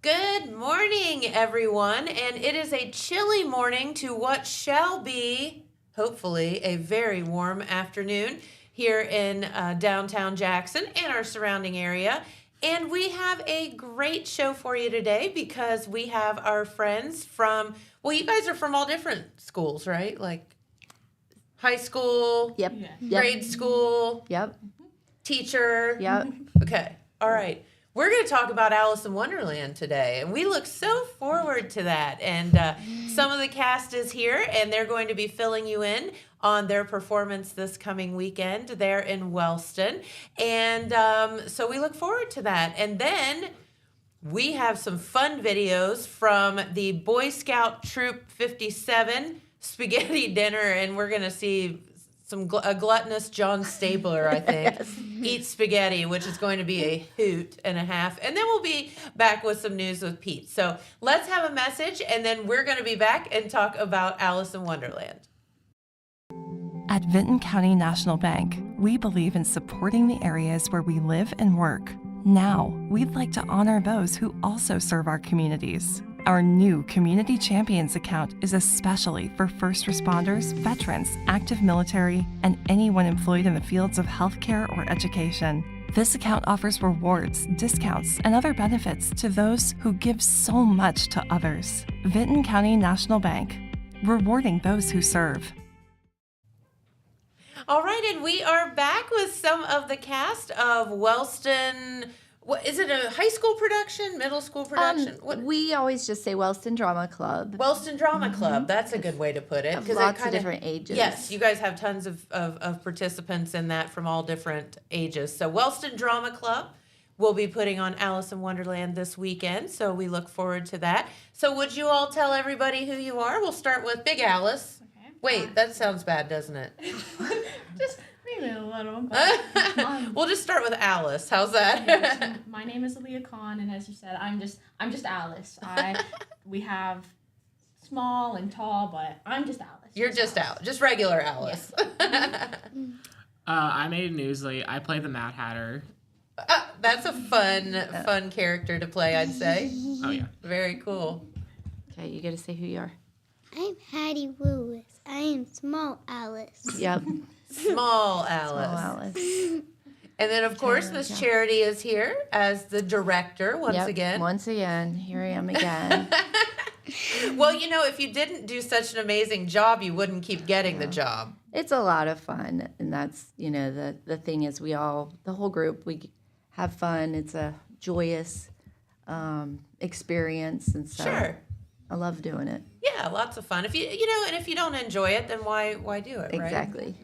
Good morning, everyone, and it is a chilly morning to what shall be, hopefully, a very warm afternoon here in downtown Jackson and our surrounding area. And we have a great show for you today because we have our friends from, well, you guys are from all different schools, right? Like high school, Yep. grade school, Yep. teacher. Yep. Okay. All right. We're going to talk about Alice in Wonderland today, and we look so forward to that. And some of the cast is here, and they're going to be filling you in on their performance this coming weekend there in Wellston. And so we look forward to that. And then we have some fun videos from the Boy Scout Troop 57 spaghetti dinner, and we're going to see a gluttonous John Stabler, I think, eat spaghetti, which is going to be a hoot and a half. And then we'll be back with some news with Pete. So let's have a message, and then we're going to be back and talk about Alice in Wonderland. At Vinton County National Bank, we believe in supporting the areas where we live and work. Now, we'd like to honor those who also serve our communities. Our new Community Champions account is especially for first responders, veterans, active military, and anyone employed in the fields of healthcare or education. This account offers rewards, discounts, and other benefits to those who give so much to others. Vinton County National Bank, rewarding those who serve. All right, and we are back with some of the cast of Wellston. What is it? A high school production, middle school production? We always just say Wellston Drama Club. Wellston Drama Club. That's a good way to put it. Have lots of different ages. Yes, you guys have tons of participants in that from all different ages. So Wellston Drama Club will be putting on Alice in Wonderland this weekend. So we look forward to that. So would you all tell everybody who you are? We'll start with Big Alice. Okay. Wait, that sounds bad, doesn't it? Just maybe a little. We'll just start with Alice. How's that? My name is Aaliyah Khan, and as you said, I'm just Alice. We have small and tall, but I'm just Alice. You're just Alice, just regular Alice. Yeah. I'm Aiden Newsley. I play the Mad Hatter. That's a fun character to play, I'd say. Oh yeah. Very cool. Okay, you got to say who you are. I'm Hattie Lewis. I am Small Alice. Yep. Small Alice. Small Alice. And then, of course, Miss Charity is here as the director once again. Once again. Here I am again. Well, you know, if you didn't do such an amazing job, you wouldn't keep getting the job. It's a lot of fun, and that's, the thing is the whole group, we have fun. It's a joyous experience, and so Sure. I love doing it. Yeah, lots of fun. If you don't enjoy it, then why do it, right? Exactly.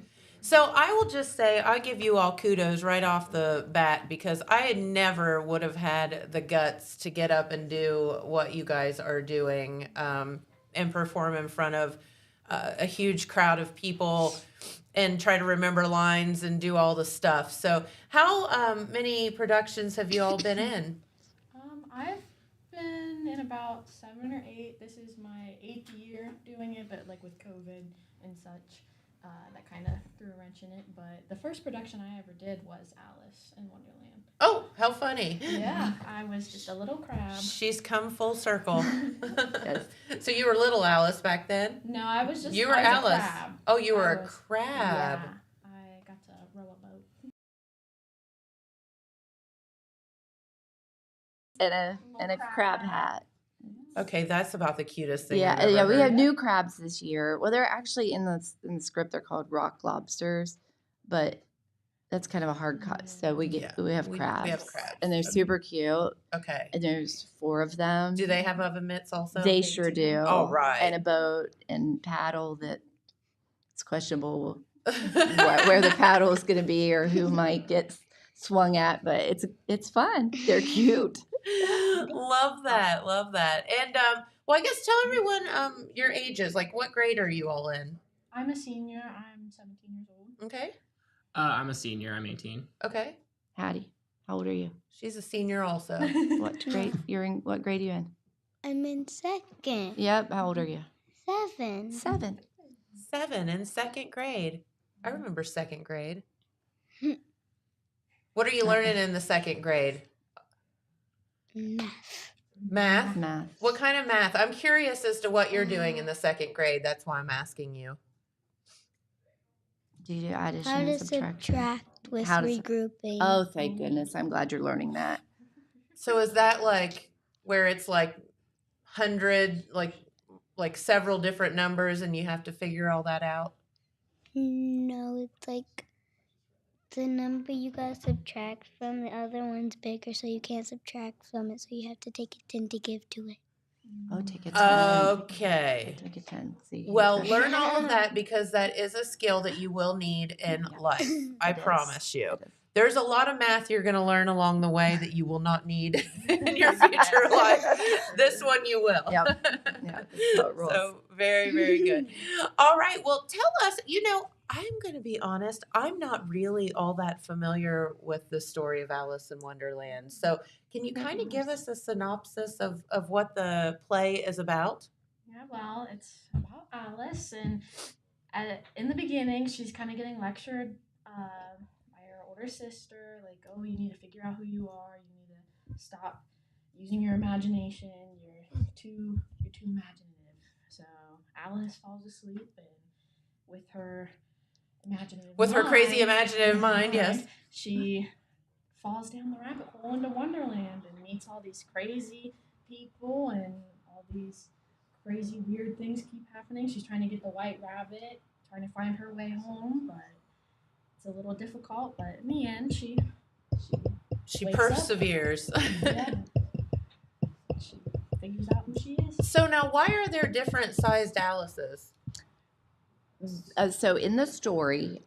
So I will just say I give you all kudos right off the bat because I never would have had the guts to get up and do what you guys are doing and perform in front of a huge crowd of people and try to remember lines and do all the stuff. So how many productions have you all been in? I've been in about 7 or 8. This is my 8th year doing it, but like with COVID and such. That kind of threw a wrench in it, but the first production I ever did was Alice in Wonderland. Oh, how funny. Yeah, I was just a little crab. She's come full circle. Yes. So you were little Alice back then? No, I was You were I was Alice. A crab. Oh, you were I a crab. Yeah, I got to row a boat. And a crab hat. Okay, that's about the cutest thing. Yeah, I've ever yeah. We heard. have new crabs this year. Well, they're actually in the script. They're called rock lobsters, but that's kind of a hard cut. So we have crabs. We have crabs. And they're super cute. Okay. And there's 4 of them. Do they have oven mitts also? They sure do. Oh, right. And a boat and paddle that it's questionable where the paddle is going to be or who might get swung at, but it's fun. They're cute. Love that. And well, I guess tell everyone your ages. Like, what grade are you all in? I'm a senior. I'm 17 years old. Okay. I'm a senior. I'm 18. Okay. Hattie, how old are you? She's a senior also. What grade? What grade are you in? I'm in second. Yep. How old are you? 7. 7. 7 in second grade. I remember second grade. What are you learning in the second grade? Math. Math? Math. What kind of math? I'm curious as to what you're doing in the second grade. That's why I'm asking you. Do you do addition How and to subtraction? subtract with How to regrouping. Oh, thank goodness. I'm glad you're learning that. So is that like where it's like 100, like several different numbers and you have to figure all that out? No, it's like the number you gotta subtract from, the other one's bigger, so you can't subtract from it, so you have to take a 10 to give to it. Oh, take a 10. Okay. Take a 10. See, Well, learn all of that because that is a skill that you will need in Yeah. life. I It is. promise you. It is. There's a lot of math you're going to learn along the way that you will not need in your future life. This one you will. Yep. Yeah, that's how it rolls. So very, very good. All right. Well, tell us, I'm going to be honest. I'm not really all that familiar with the story of Alice in Wonderland. So can you kind of give us a synopsis of what the play is about? Yeah, well, it's about Alice, and in the beginning, she's kind of getting lectured by her older sister, like, oh, you need to figure out who you are. You need to stop using your imagination. You're too imaginative. So Alice falls asleep, and with her crazy imaginative mind, yes, she falls down the rabbit hole into Wonderland and meets all these crazy people, and all these crazy weird things keep happening. She's trying to get the white rabbit, trying to find her way home, but it's a little difficult. But in the end, she wakes up. perseveres. Yeah. She figures out who she is. So now, why are there different sized Alices? So in the story,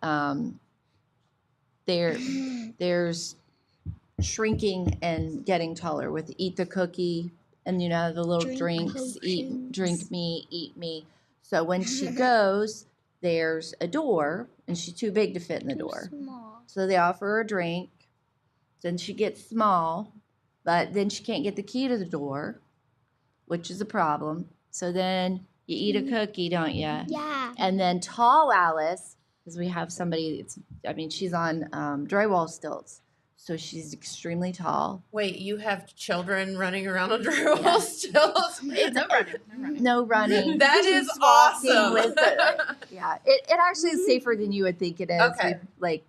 there's shrinking and getting taller with eat the cookie and the little Drink drinks, potions. drink me, eat me. So when she goes, there's a door and she's too big to fit in the Too door. small. So they offer her a drink. Then she gets small, but then she can't get the key to the door, which is a problem. So then you eat a cookie, don't you? Yeah. And then tall Alice, because we have somebody, she's on drywall stilts. So she's extremely tall. Wait, you have children running around on drywall stills? No running. That She's is walking awesome. with yeah, it actually is safer than you would think it is. Okay. We've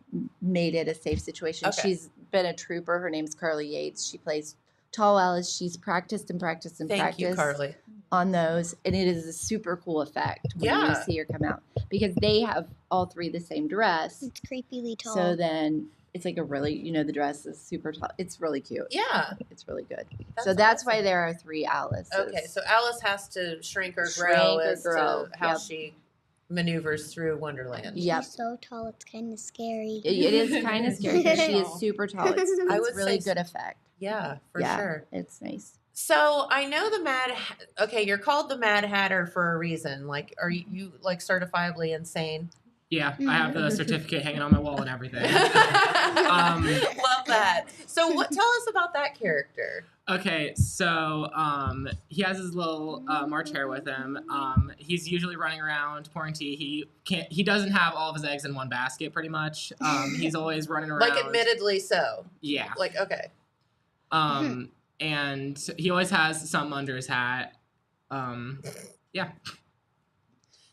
made it a safe situation. Okay. She's been a trooper. Her name's Carly Yates. She plays tall Alice. She's practiced and practiced and Thank practiced you, Carly. on those, and it is a super cool effect when you Yeah. see her come out because they have all three the same dress. It's creepily tall. So then it's like a really, the dress is super tall. It's really cute. Yeah. It's really good. That's So that's awesome. why there are three Alice's. Okay, so Alice has to shrink or grow Shrink or as grow, to how yep. she maneuvers through Wonderland. Yep. She's so tall, it's kind of scary. It is kind of scary because she is super tall. It's I would really say good effect. Yeah, for Yeah. sure. It's nice. So I know you're called the Mad Hatter for a reason. Like, are you like certifiably insane? Yeah, I have the certificate hanging on my wall and everything. Love that. So tell us about that character. Okay, so he has his little March hare with him. He's usually running around pouring tea. He doesn't have all of his eggs in one basket, pretty much. He's always running around. Like, admittedly so. Yeah. Like, okay. And he always has something under his hat. Yeah.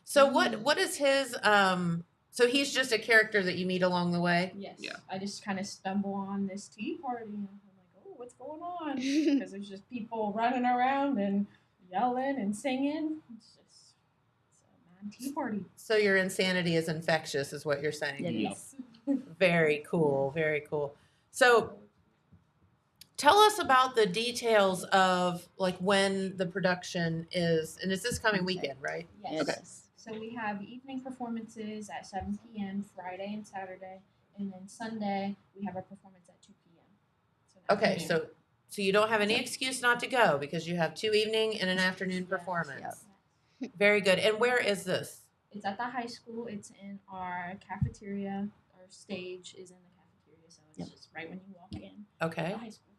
So what is his so he's just a character that you meet along the way? Yes. Yeah. I just kind of stumble on this tea party, and I'm like, oh, what's going on? Because there's just people running around and yelling and singing. It's a mad tea party. So your insanity is infectious, is what you're saying. It Yes. Very cool. Very cool. So tell us about the details of like when the production is, and it's this coming weekend, right? Yes. Okay. So we have evening performances at 7 p.m. Friday and Saturday, and then Sunday we have a performance at 2 p.m. So Okay, afternoon. so you don't have any excuse not to go because you have 2 evening and an afternoon performance. Yep. Very good. And where is this? It's at the high school. It's in our cafeteria. Our stage is in the cafeteria, so it's just right when you walk in. Okay. The high school.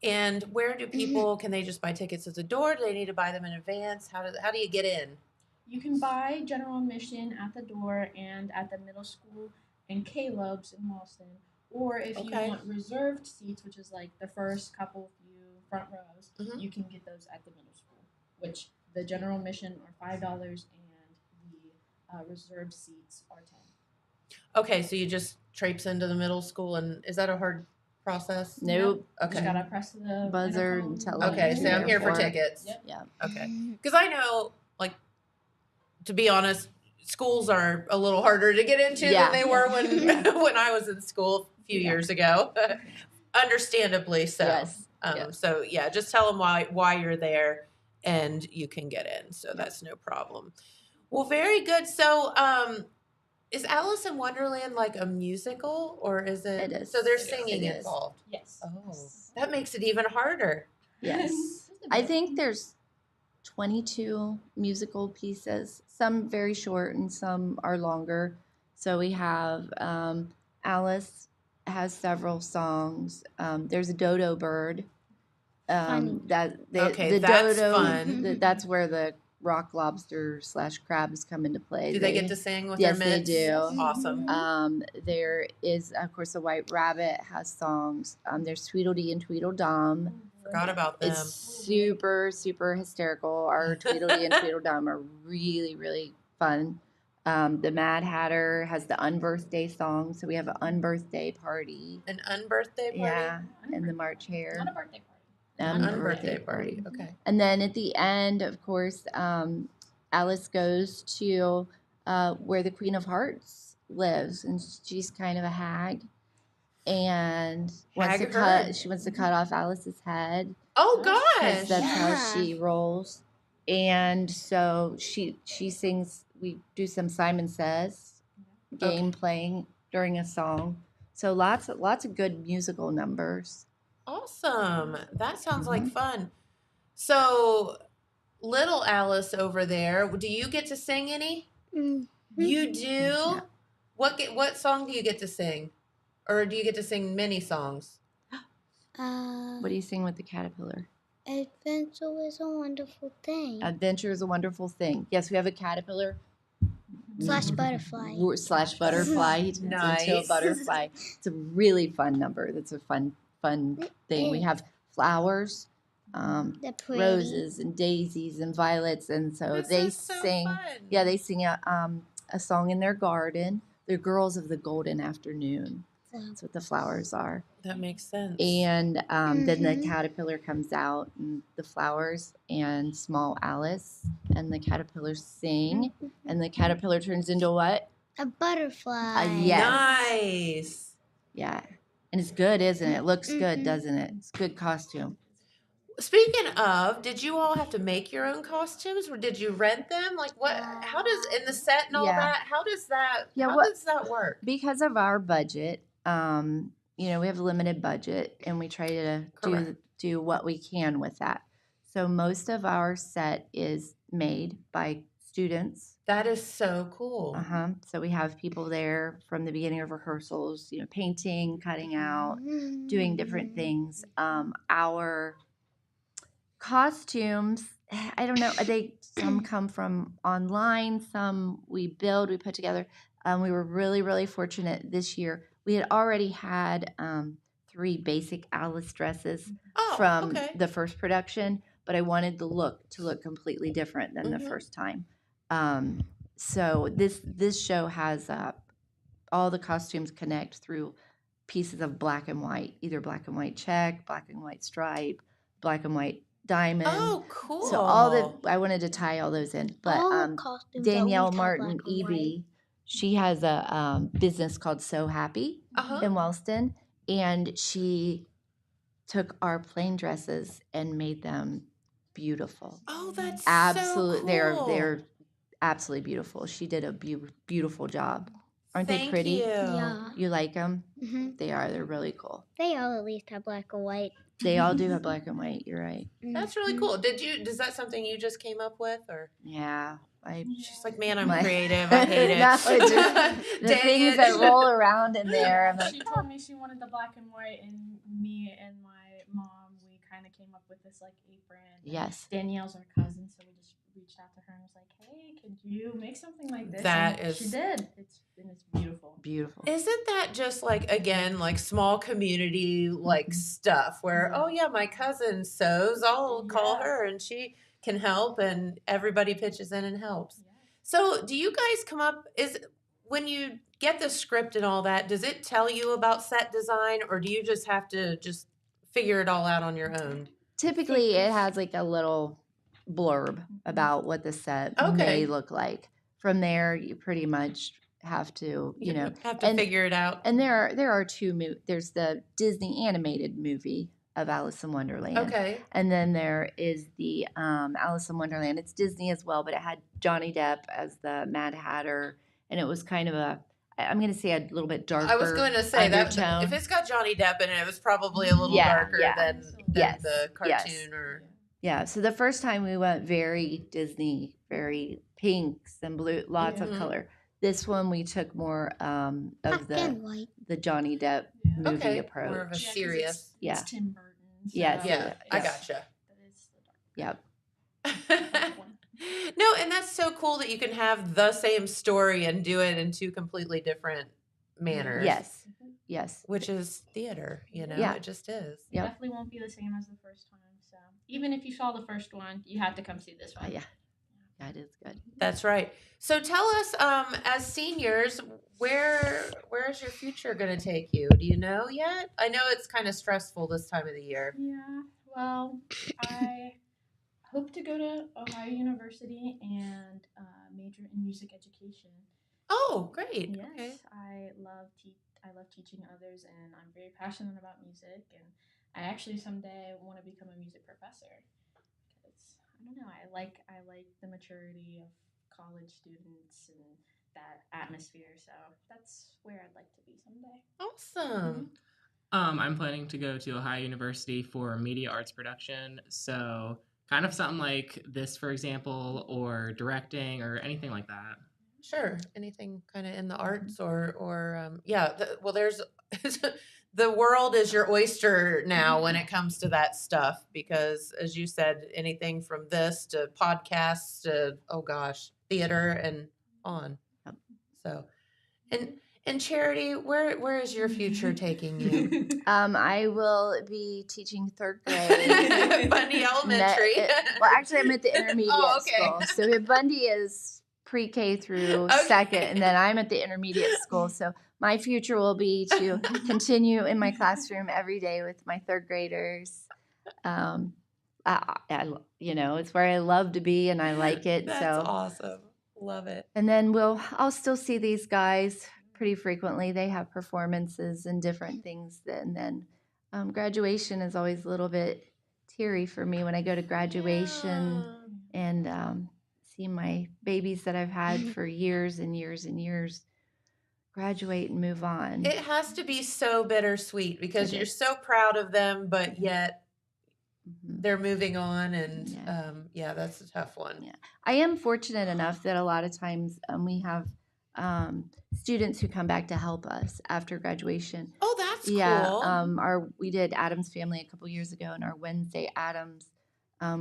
And where do people, can they just buy tickets at the door? Do they need to buy them in advance? How do you get in? You can buy general admission at the door and at the middle school and Caleb's in Wellston. Or if Okay. you want reserved seats, which is like the first couple few front rows, Mhm. you can get those at the middle school, which the general admission are $5 and the reserved seats are 10. Okay, so you just traipse into the middle school, and is that a hard process? Nope. Just Okay. gotta press the Buzzer intercom and tell them Okay, what so you're I'm there here for for. tickets. Yep. Yeah. Okay. Because I know, like, to be honest, schools are a little harder to get into Yeah. than they were when Yeah. when I was in school a few Yeah. years ago. Understandably so. Yes. Yes. So yeah, just tell them why you're there, and you can get in. So that's no problem. Well, very good. So, is Alice in Wonderland like a musical, or is it? It is. So there's It is. singing It is. involved. Yes. Oh, that makes it even harder. Yes. I think there's 22 musical pieces, some very short and some are longer. So we have Alice has several songs. There's a dodo bird. Funny. Okay, the that's dodo. fun. That's where the rock lobster / crabs come into play. Do they get to sing with yes, their mitts? they do. Awesome. There is, of course, a white rabbit has songs. There's Tweedledee and Tweedledum. Forgot about them. It's super, super hysterical. Our Tweedledee and Tweedledum are really, really fun. The Mad Hatter has the unbirthday song, so we have an unbirthday party. An unbirthday party? Yeah, and the March Hare. Not a birthday party. Unbirthday party. Okay. And then at the end, of course, Alice goes to where the Queen of Hearts lives, and she's kind of a hag, and wants she wants to cut off Alice's head. Oh 'Cause gosh. that's how Yeah. she rolls. And so she sings. We do some Simon Says game playing during a song. So lots of good musical numbers. Awesome. That sounds like Mhm. fun. So, little Alice over there, do you get to sing any? Mm. You do? Yeah. What song do you get to sing? Or do you get to sing many songs? What do you sing with the caterpillar? Adventure is a wonderful thing. Adventure is a wonderful thing. Yes, we have a caterpillar Slash butterfly. / butterfly. He turns into a Nice. butterfly. It's a really fun number. That's a fun thing. We have flowers, The pretty. roses and daisies and violets, and so This they is so sing. fun. Yeah, they sing a song in their garden. They're girls of the golden afternoon. That's what the flowers are. That makes sense. And then the Mhm. caterpillar comes out, and the flowers and small Alice and the caterpillar sing, and the caterpillar turns into what? A butterfly. Yes. Nice. Yeah. And it's good, isn't it? It looks good, Mhm. doesn't it? It's a good costume. Speaking of, did you all have to make your own costumes, or did you rent them? Like what? How does in the set and all Yeah. that? How does that? Yeah, how what- does that work? Because of our budget, we have a limited budget, and we try to Correct. do what we can with that. So most of our set is made by students. That is so cool. So we have people there from the beginning of rehearsals, painting, cutting out, doing different things. Our costumes, I don't know, some come from online, some we build, we put together. We were really, really fortunate this year. We had already had 3 basic Alice dresses Oh, from okay. the first production, but I wanted the look to look completely different than the Mhm. first time. So this show has all the costumes connect through pieces of black and white, either black and white check, black and white stripe, black and white diamond. Oh, cool. So I wanted to tie all those in, but All the costumes Danielle always have Martin, black and white. Evie, she has a business called So Happy Uh-huh. in Wellston, and she took our plain dresses and made them beautiful. Oh, that's Absolutely, so cool. they're absolutely beautiful. She did a beautiful job. Aren't they Thank pretty? you. Yeah. You like them? hmm They are. They're really cool. They all at least have black and white. They all do have black and white. You're right. That's really cool. Is that something you just came up with, or? Yeah. She's like, man, I'm My- creative. I hate it. No, it's just the Dang things it. that roll around in there. I'm like, She told me she wanted the black and white, and me and my mom, we kind of came up with this like apron. yes. Danielle's our cousin, so we just reached out to her and was like, "Hey, could you make something like this?" That and is- she did. It's beautiful. Beautiful. Isn't that just like, again, like small community like stuff where, oh yeah, my cousin sews, I'll call Yeah. her and she can help and everybody pitches in and helps. Yeah. So do you guys come up, when you get the script and all that, does it tell you about set design or do you just have to just figure it all out on your own? Typically, it has like a little blurb about what the set Okay. may look like. From there, you pretty much have to, you know, Have to figure it out. and there are two. There's the Disney animated movie of Alice in Wonderland. Okay. And then there is the Alice in Wonderland. It's Disney as well, but it had Johnny Depp as the Mad Hatter, and it was kind of I'm going to say a little bit darker. I was going to say that undertone. if it's got Johnny Depp in it, it was probably a little Yeah, darker yeah. than Yes, the yes. cartoon or. Yeah, so the first time we went very Disney, very pinks and blue, lots of Mhm. color. This one we took more of Black and white. the Johnny Depp Yeah. movie Okay, approach. more of a 'cause serious. Yeah. It's Tim Burton. Yeah, so Yeah, I it's- gotcha. That is the dark. Yep. one. No, and that's so cool that you can have the same story and do it in two completely different manners. Yes. Yes. Which is theater, you know? Yeah. It just is. Yep. Definitely won't be the same as the first time. So even if you saw the first one, you have to come see this one. Yeah. That is good. That's right. So tell us, as seniors, where's your future going to take you? Do you know yet? I know it's kind of stressful this time of the year. Yeah. Well, I hope to go to Ohio University and major in music education. Oh, great. Yes, Okay. I love teaching others, and I'm very passionate about music. And I actually someday want to become a music professor because I don't know. I like the maturity of college students and that atmosphere. So that's where I'd like to be someday. Awesome. I'm planning to go to Ohio University for media arts production. So kind of something like this, for example, or directing or anything like that. Sure. Anything kind of in the arts or yeah. Well, there's the world is your oyster now when it comes to that stuff because, as you said, anything from this to podcasts to theater and on. Yep. So, and Charity, where is your future taking you? I will be teaching third grade. Bundy Elementary. Well, actually, I'm at the intermediate Oh, okay. school. So Bundy is pre-K through Okay. second, and then I'm at the intermediate school. So my future will be to continue in my classroom every day with my third graders. It's where I love to be, and I like it. That's so awesome. Love it. And then I'll still see these guys pretty frequently. They have performances and different things. And then graduation is always a little bit teary for me when I go to graduation and see my babies that I've had for years and years and years graduate and move on. It has to be so bittersweet because It you're is. so proud of them, but yet Mhm. they're moving on, and Yeah. that's a tough one. Yeah. I am fortunate enough that a lot of times we have students who come back to help us after graduation. Oh, that's Yeah, cool. we did Adam's Family a couple years ago, and our Wednesday Adams,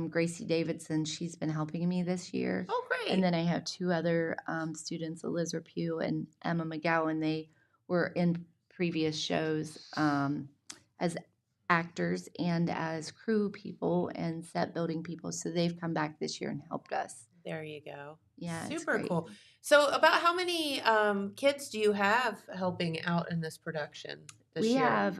Gracie Davidson, she's been helping me this year. Oh, great. And then I have two other students, Eliz Pugh and Emma McGowan. They were in previous shows as actors and as crew people and set building people. So they've come back this year and helped us. There you go. Yeah, it's Super great. cool. So, about how many kids do you have helping out in this production this We year? have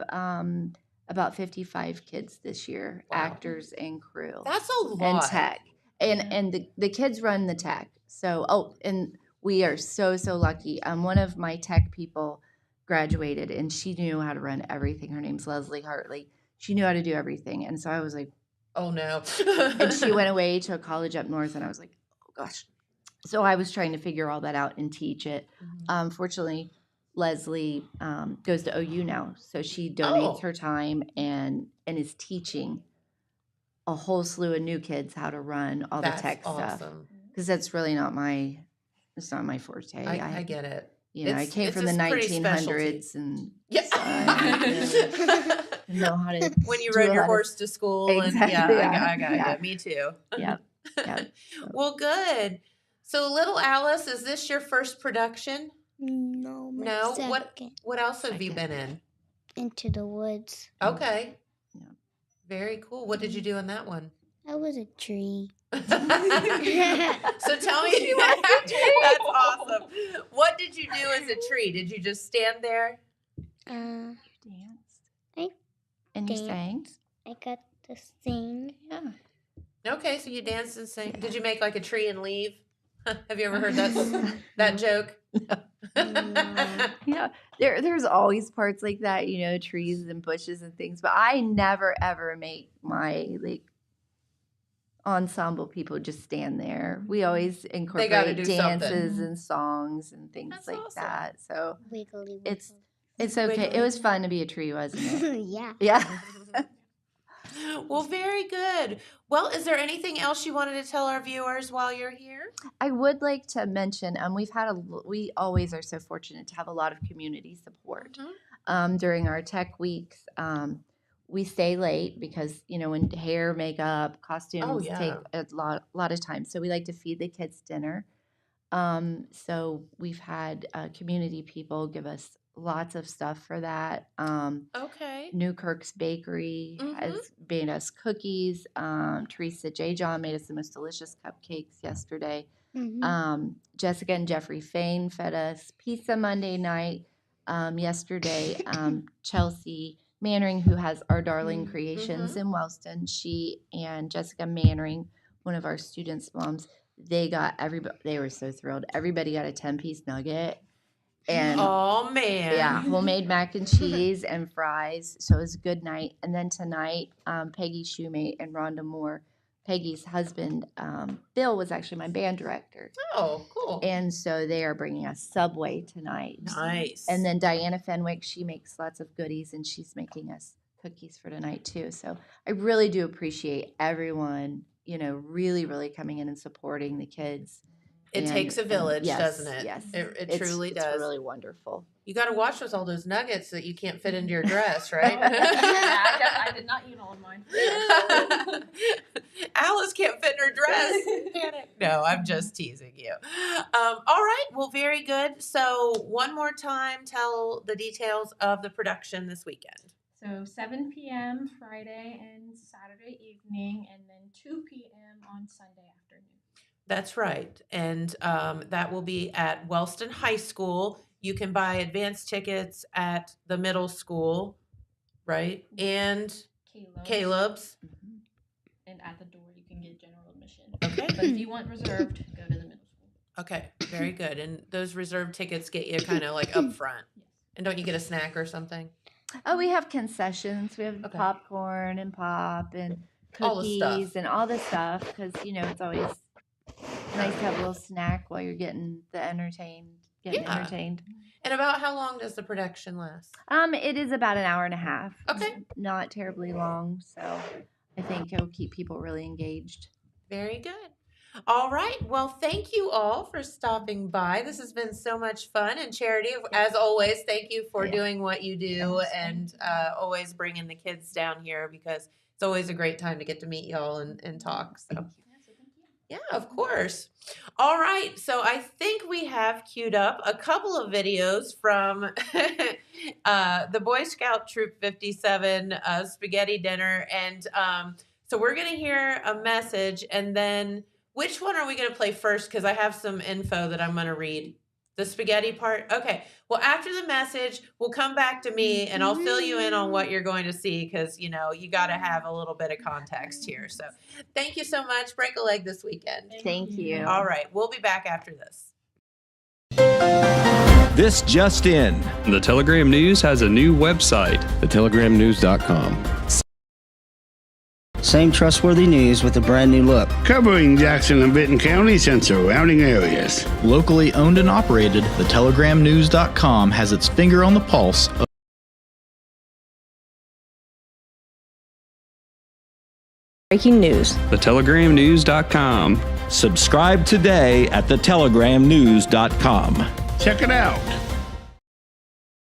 about 55 kids this year, Wow. actors and crew. That's a lot. And tech. And the kids run the tech. So and we are so lucky. One of my tech people graduated and she knew how to run everything. Her name's Leslie Hartley. She knew how to do everything. And so I was like, Oh no. and she went away to a college up north and I was like, oh gosh. So I was trying to figure all that out and teach it. Mhm. Fortunately, Leslie goes to OU now. So she donates Oh. her time and is teaching a whole slew of new kids how to run all That's the tech stuff. awesome. Because that's really not my forte. I get it. I It's- came it's from the a pretty 1900s and Yeah. so I know how to When you do rode a your lot of- horse to school, Exactly, and yeah, I got yeah. you. Me too. Yeah. Yeah. Well, good. So, little Alice, is this your first production? No, my No. second. What else have you Second. been in? Into the Woods. Okay. Yeah. Very cool. What did you do in that one? I was a tree. So tell me, that's awesome. What did you do as a tree? Did you just stand there? Uh, Danced. And you danced. sang? I got to sing. Yeah. Okay, so you danced and sang. Did you make like a tree and leave? Have you ever heard that joke? Yeah. There's always parts like that, trees and bushes and things, but I never ever make my ensemble people just stand there. We always gotta incorporate do dances something. and songs and things That's like awesome. that. So Wiggly it's wiggle. okay. Wiggly. It was fun to be a tree, wasn't it? Yeah. Yeah. Well, very good. Well, is there anything else you wanted to tell our viewers while you're here? I would like to mention, we always are so fortunate to have a lot of community support. During our tech weeks, we stay late because, when hair, makeup, costumes take a lot of time. So we like to feed the kids dinner. So we've had community people give us lots of stuff for that. Okay. Newkirk's Bakery has made us cookies. Teresa J. John made us the most delicious cupcakes yesterday. Jessica and Jeffrey Fain fed us pizza Monday night. Yesterday, Chelsea Mannering, who has Our Darling Creations in Wellston, she and Jessica Mannering, one of our students' moms, they were so thrilled. Everybody got a 10-piece nugget. And oh man. Yeah, homemade mac and cheese and fries. So it was a good night. And then tonight, Peggy Shoemate and Rhonda Moore, Peggy's husband, Bill was actually my band director. Oh, cool. And so they are bringing us Subway tonight. Nice. And then Diana Fenwick, she makes lots of goodies and she's making us cookies for tonight too. So I really do appreciate everyone, really, really coming in and supporting the kids. It takes a village, yes, doesn't it? Yes. It truly does. It's really wonderful. You got to watch all those nuggets that you can't fit into your dress, right? I did not eat all of mine. Alice can't fit in her dress. Panic. No, I'm just teasing you. All right. Well, very good. So one more time, tell the details of the production this weekend. So 7 p.m. Friday and Saturday evening, and then 2 p.m. on Sunday afternoon. That's right. And that will be at Wellston High School. You can buy advanced tickets at the middle school, right? And Caleb's. And at the door, you can get general admission. Okay. But if you want reserved, go to the middle school. Okay. Very good. And those reserved tickets get you kind of like up front. Yes. And don't you get a snack or something? Oh, we have concessions. We have Okay. popcorn and pop and All the stuff. cookies and all this stuff because, it's always nice to have a little snack while you're getting entertained. And about how long does the production last? It is about an hour and a half. Okay. Not terribly long, so I think it'll keep people really engaged. Very good. All right. Well, thank you all for stopping by. This has been so much fun. And Charity, as always, thank you for doing what you do and always bringing the kids down here because it's always a great time to get to meet y'all and talk. So. Yeah, of course. All right. So I think we have queued up a couple of videos from the Boy Scout Troop 57 spaghetti dinner. And so we're going to hear a message. And then which one are we going to play first? Because I have some info that I'm going to read. The spaghetti part? Okay. Well, after the message, we'll come back to me and I'll fill you in on what you're going to see because, you got to have a little bit of context here. So thank you so much. Break a leg this weekend. Thank you. All right. We'll be back after this. This just in. The Telegram News has a new website. TheTelegramNews.com. Same trustworthy news with a brand new look. Covering Jackson and Benton counties and surrounding areas. Locally owned and operated, TheTelegramNews.com has its finger on the pulse of breaking news. TheTelegramNews.com. Subscribe today at TheTelegramNews.com. Check it out.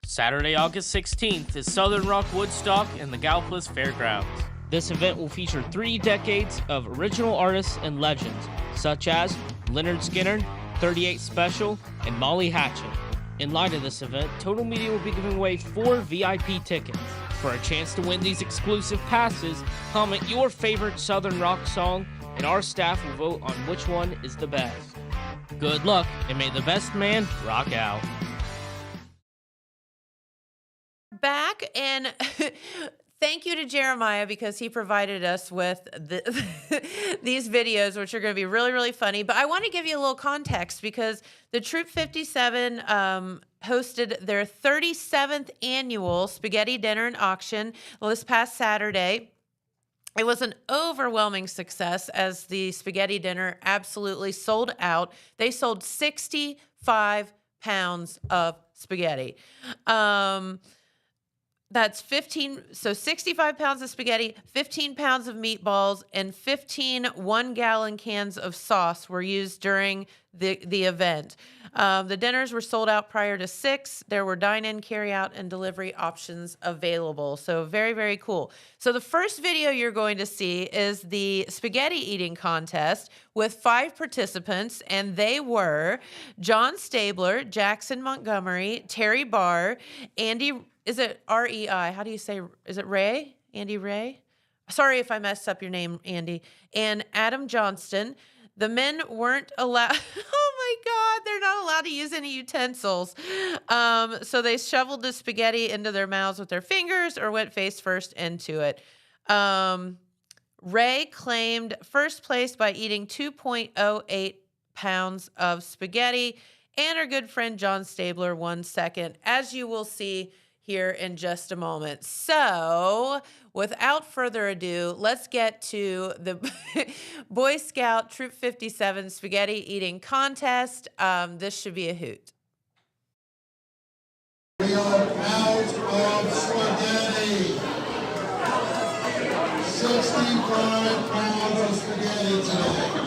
Saturday, August 16th is Southern Rock Woodstock in the Galplis Fairgrounds. This event will feature 3 decades of original artists and legends, such as Leonard Skinner, 38 Special, and Molly Hatchet. In light of this event, Total Media will be giving away 4 VIP tickets. For a chance to win these exclusive passes, comment your favorite Southern rock song, and our staff will vote on which one is the best. Good luck, and may the best man rock out. Back, and thank you to Jeremiah because he provided us with these videos, which are going to be really, really funny. But I want to give you a little context because the Troop 57 hosted their 37th annual spaghetti dinner and auction this past Saturday. It was an overwhelming success as the spaghetti dinner absolutely sold out. They sold 65 pounds of spaghetti. That's 65 pounds of spaghetti, 15 pounds of meatballs, and 15 one-gallon cans of sauce were used during the event. The dinners were sold out prior to 6. There were dine-in, carry-out, and delivery options available. So very, very cool. So the first video you're going to see is the spaghetti eating contest with 5 participants, and they were John Stabler, Jackson Montgomery, Terry Barr, Andy... Is it R-E-I? How do you say, is it Ray? Andy Ray? Sorry if I messed up your name, Andy. And Adam Johnston. The men weren't allowed, oh my God, they're not allowed to use any utensils. So they shoveled the spaghetti into their mouths with their fingers or went face first into it. Ray claimed first place by eating 2.08 pounds of spaghetti, and our good friend John Stabler won second, as you will see here in just a moment. So without further ado, let's get to the Boy Scout Troop 57 spaghetti eating contest. This should be a hoot. We are out of spaghetti. 65 pounds of spaghetti today.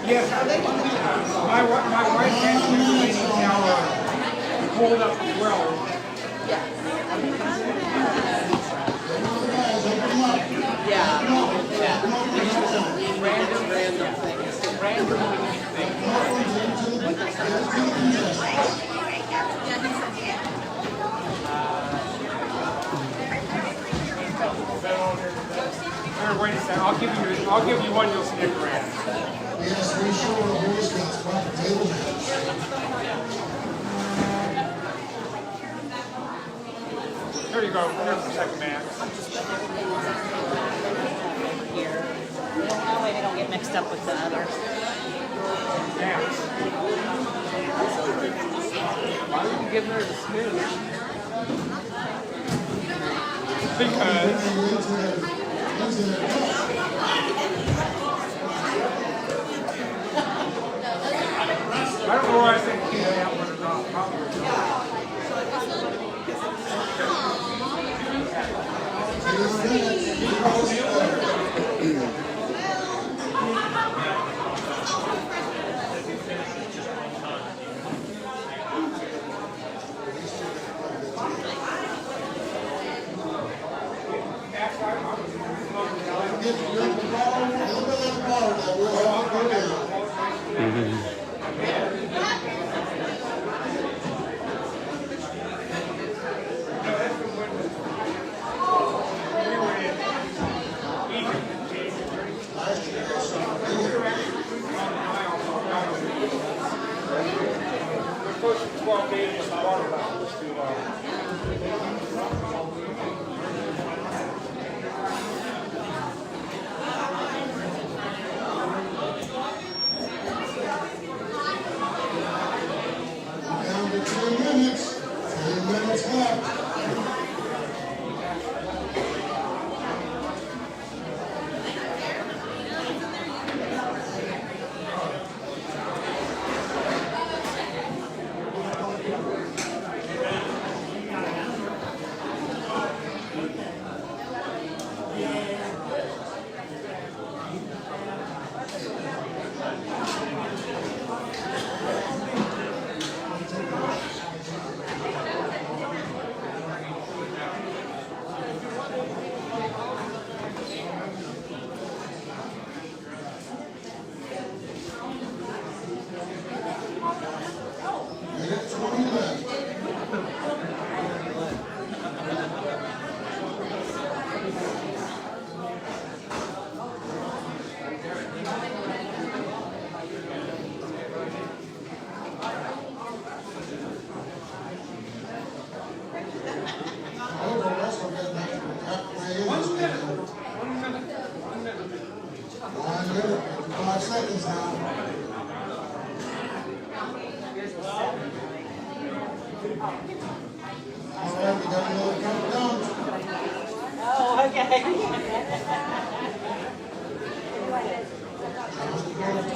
Yes, my wife has been cleaning our hold up well. Random Here, wait a second. I'll give you one. You'll see a grand. Yes, we show our Boy Scouts front table match. There you go. There's the second match. That way they don't get mixed up with the other. Why did you give her the smooth? Because I don't know why I think he went out with a drop. Down to 2 minutes. 2 minutes left. Minute 20 left. However, Russell got an extra cut way in. 1 minute. 1 minute, 55 seconds now. All right, we got another countdown. Oh, okay.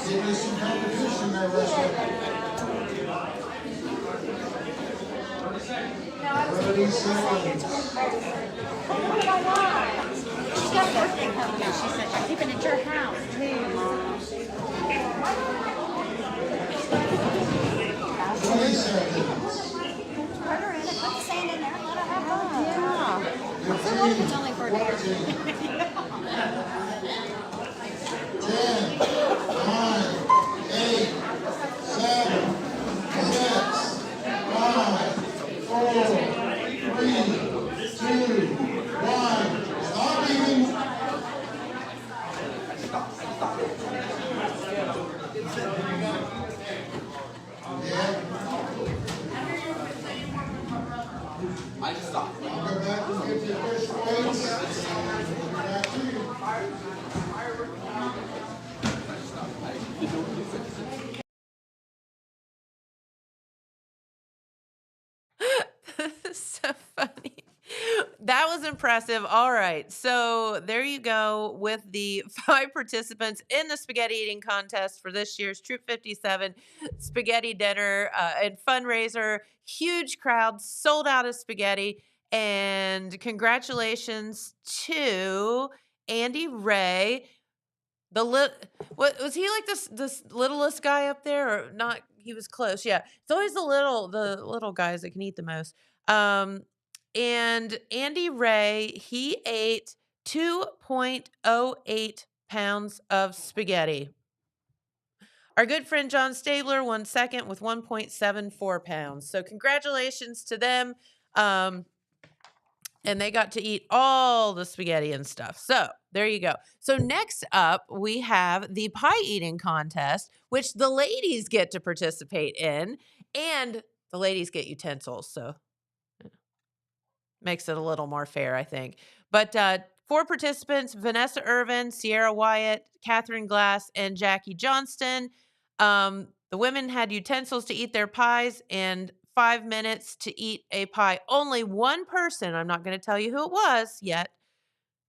Give you some competition there, Russell. 30 seconds. She's got a birthday coming up. She said she's keeping it at your house, too, Mom. 20 seconds. Put her in it, put the sand in there, and let her have fun. Yeah. 15, It's only for a day or 14, two. 10, 9, 8, 7, 6, 5, 4, 3, 2, 1. Stop even. I'll go back and get the official weights. Back to you. So funny. That was impressive. All right. So there you go with the 5 participants in the spaghetti eating contest for this year's Troop 57 spaghetti dinner and fundraiser. Huge crowd, sold out of spaghetti. And congratulations to Andy Ray. What was he like? This littlest guy up there, or not? He was close. Yeah, it's always the little guys that can eat the most. And Andy Ray, he ate 2.08 pounds of spaghetti. Our good friend John Stabler won second with 1.74 pounds. So congratulations to them. And they got to eat all the spaghetti and stuff. So there you go. So next up, we have the pie eating contest, which the ladies get to participate in. And the ladies get utensils. So makes it a little more fair, I think. But 4 participants, Vanessa Irvin, Sierra Wyatt, Catherine Glass, and Jackie Johnston. The women had utensils to eat their pies and 5 minutes to eat a pie. Only one person, I'm not going to tell you who it was yet,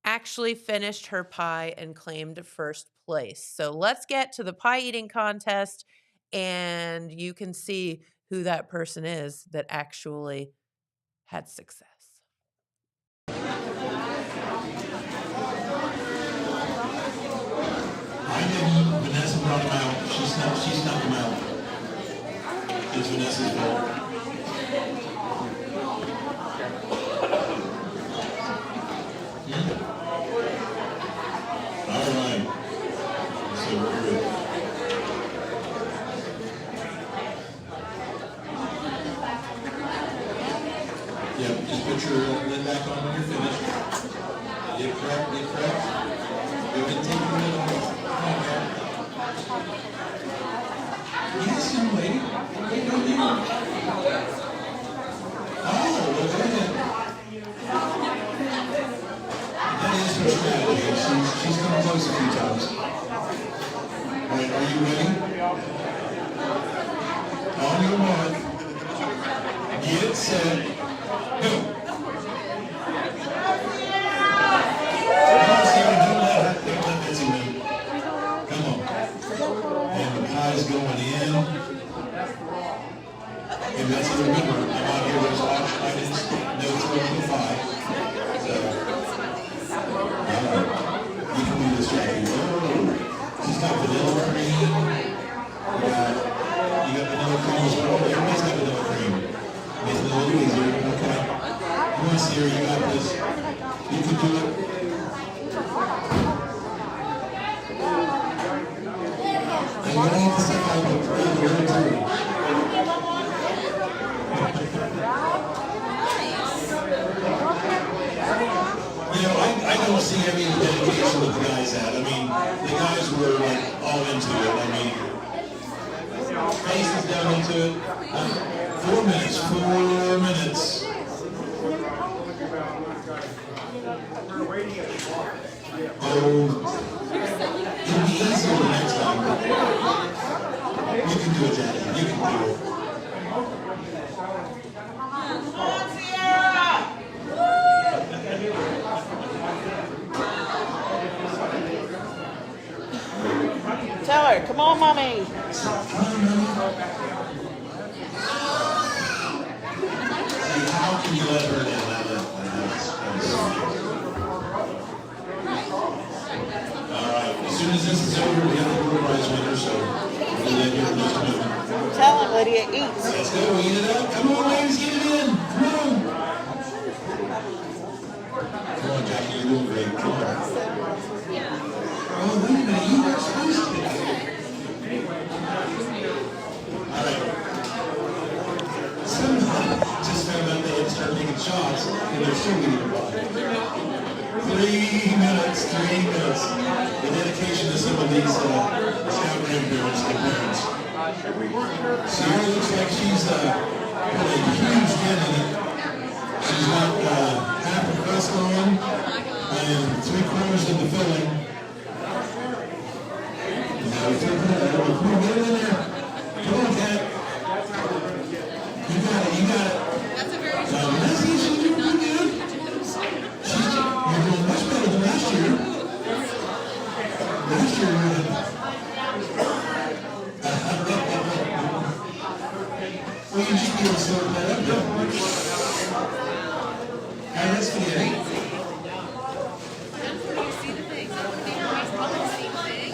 actually finished her pie and claimed first place. So let's get to the pie eating contest, and you can see who that person is that actually had success. I didn't. Vanessa brought him out. She snuck him out. It's Vanessa's fault. All right. So we're good. Yeah, just put your lid back on when you're finished. Get prepped, get prepped. Go ahead and take your lid off. Come on, man. Yes, young lady. Hey, go do it. Oh, well, go ahead. That is her strategy. She's come close a few times. All right, are you ready? On your mark. Get set. Go. Come on, Sarah, don't let Betsy win. Come on. And the pie's going in. And Betsy, remember, I'm out here, there's auction items, no throwing the pie. So, you can do this, Jackie. She's got vanilla cream. You got vanilla cream as well. Everybody's got vanilla cream. Makes it a little easier, okay? Come on, Sierra, you got this. You can do it. And you don't have to say how you're doing. You know, I don't see any of the dedication that the guys had. I mean, the guys were like all into it. I mean, faces down into it. 4 minutes, 4 minutes. Oh, it'll be easier the next time. You can do it, Jackie. You can do it. Tell her, come on, mommy. How can you let her down? All right. As soon as this is over, we have the door prize winner, so we'll let you in just a minute. Tell him, Lydia, eat. Let's go, eat it up. Come on, ladies, get it in. Come on. Come on, Jackie, you're doing great. Come on. Oh, wait a minute, you were supposed to. All right. Someone just found out they had to start making shots, and they're still getting a body. 3 minutes, 3 minutes. The dedication to some of these scout grandparents and parents. Sierra looks like she's put a huge dent in it. She's got half a crust on and 3/4 of the filling. Now we throw it in there. Come on, Kat. You got it, you got it. That's a very strong. She's doing pretty good. You're doing much better than last year. Last year, well, you just be able to slow that up, though. Hey, that's spaghetti. See the things. All the same thing.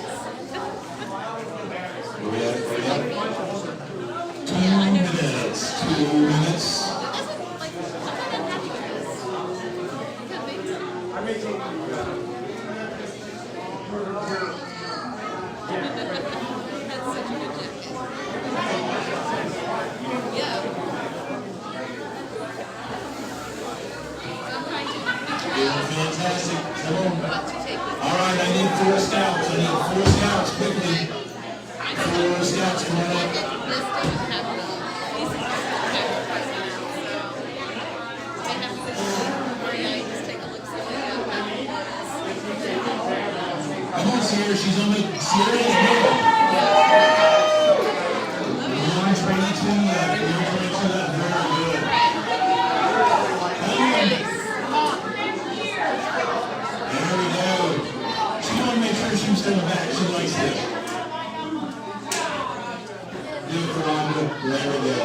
Fantastic. Come on. All right, I need 4 scouts. I need 4 scouts quickly. 4 scouts coming up. Come on, Sierra. She's on the Sierra is good. 122 left. 122 left. Very good. There we go. She want to make sure she was in the back. She likes it. Good for Rhonda. There we go.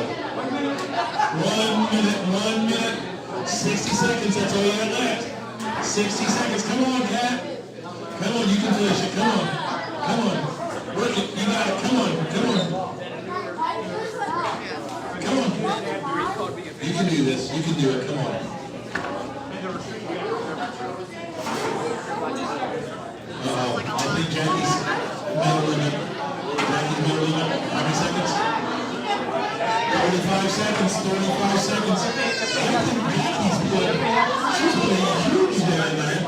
1 minute. 60 seconds. That's all you got left. 60 seconds. Come on, Kat. Come on, you can finish it. Come on. Come on. Work it. You got it. Come on. Come on. Come on. You can do this. You can do it. Come on. I think Jackie's middle limit. Jackie's middle limit. How many seconds? 35 seconds. 35 seconds. I think Jackie's she's putting a huge down there.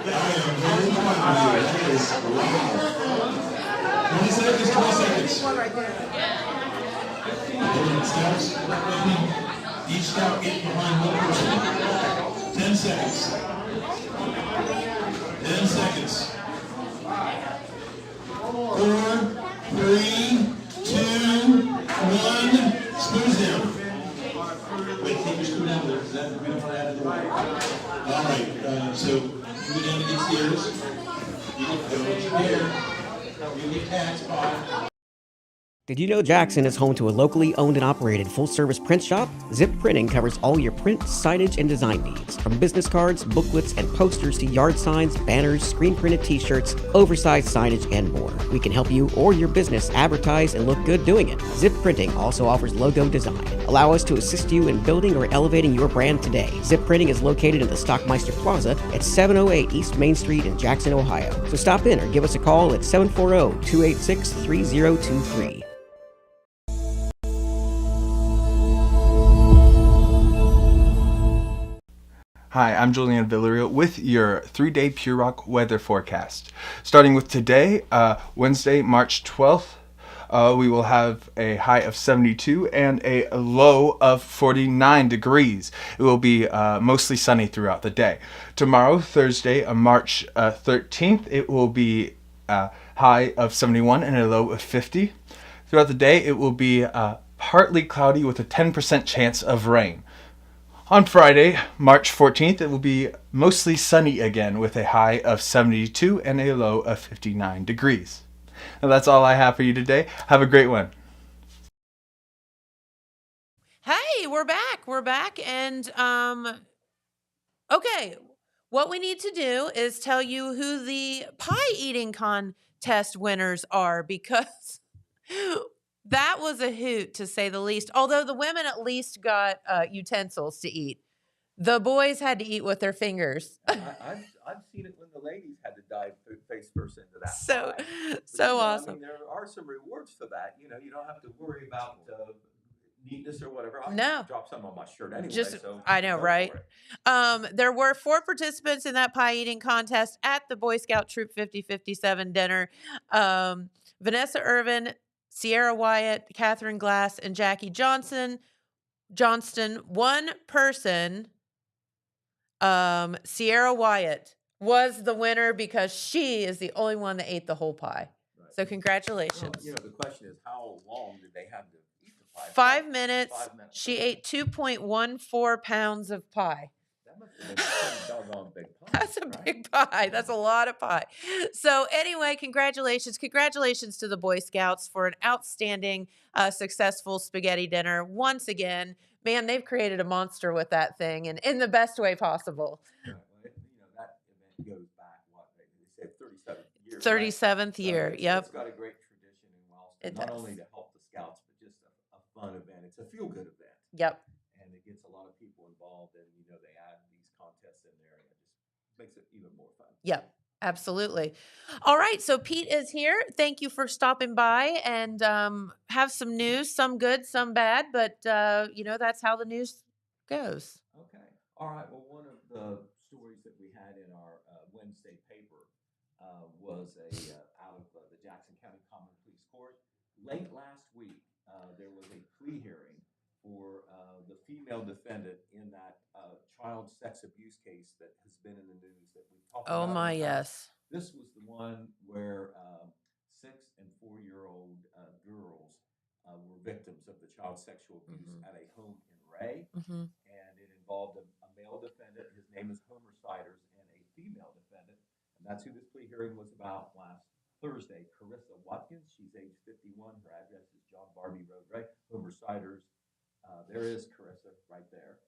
I am very proud of you. That is wow. 20 seconds. 20 seconds. Scouts, each scout get behind one person. 10 seconds. 10 seconds. 4, 3, 2, 1. Spoons down. Wait, take your spoon out there. Is that we don't want to add it away? All right. So you go down to get Sierras. You get here. You get Kat's pot. Did you know Jackson is home to a locally owned and operated full-service print shop? Zip Printing covers all your print, signage, and design needs. From business cards, booklets, and posters to yard signs, banners, screen-printed t-shirts, oversized signage, and more. We can help you or your business advertise and look good doing it. Zip Printing also offers logo design. Allow us to assist you in building or elevating your brand today. Zip Printing is located in the Stockmeister Plaza at 708 East Main Street in Jackson, Ohio. So stop in or give us a call at 740-286-3023. Hi, I'm Julian Villarreal with your 3-day Pure Rock weather forecast. Starting with today, Wednesday, March 12th, we will have a high of 72 and a low of 49 degrees. It will be mostly sunny throughout the day. Tomorrow, Thursday, March 13th, it will be a high of 71 and a low of 50. Throughout the day, it will be partly cloudy with a 10% chance of rain. On Friday, March 14th, it will be mostly sunny again with a high of 72 and a low of 59 degrees. Now that's all I have for you today. Have a great one. Hey, we're back. We're back. And, okay, what we need to do is tell you who the pie eating contest winners are, because that was a hoot, to say the least. Although the women at least got utensils to eat. The boys had to eat with their fingers. I've seen it when the ladies had to dive face first into that So, pie. But, so I awesome. mean, there are some rewards for that. You don't have to worry about neatness or whatever. I No. drop some on my shirt anyway. So I know, go right? for it. There were 4 participants in that pie eating contest at the Boy Scout Troop 5057 dinner. Vanessa Irvin, Sierra Wyatt, Catherine Glass, and Jackie Johnston. One person, Sierra Wyatt, was the winner because she is the only one that ate the whole pie. Right. So congratulations. Well, the question is, how long did they have to eat the pie? 5 minutes. 5 minutes. She ate 2.14 pounds of pie. That must have been a pretty doggone big pie. That's a big pie. That's a lot of pie. So anyway, congratulations. Congratulations to the Boy Scouts for an outstanding, successful spaghetti dinner. Once again, man, they've created a monster with that thing, and in the best way possible. Right. Well, that event goes back, they said 36 37th year. 37th year. It's, Yep. It's got a great tradition in Wellston, It not does. only to help the scouts, but just a fun event. It's a feel-good event. Yep. And it gets a lot of people involved, and they add these contests in there, and it just makes it even more fun. Yep. Absolutely. All right. So Pete is here. Thank you for stopping by and have some news, some good, some bad, but that's how the news goes. Okay. All right. Well, one of the stories that we had in our Wednesday paper was out of the Jackson County Common Pleas Court. Late last week, there was a plea hearing for the female defendant in that child sex abuse case that has been in the news that we've talked about. Oh my, yes. This was the one where 6 and 4-year-old girls were victims of the child sexual abuse at a home in Ray. And it involved a male defendant. His name is Homer Siders, and a female defendant. And that's who this plea hearing was about last Thursday. Carissa Watkins, she's age 51. Her address is John Barbie Road, Ray. Homer Siders, there is Carissa right there.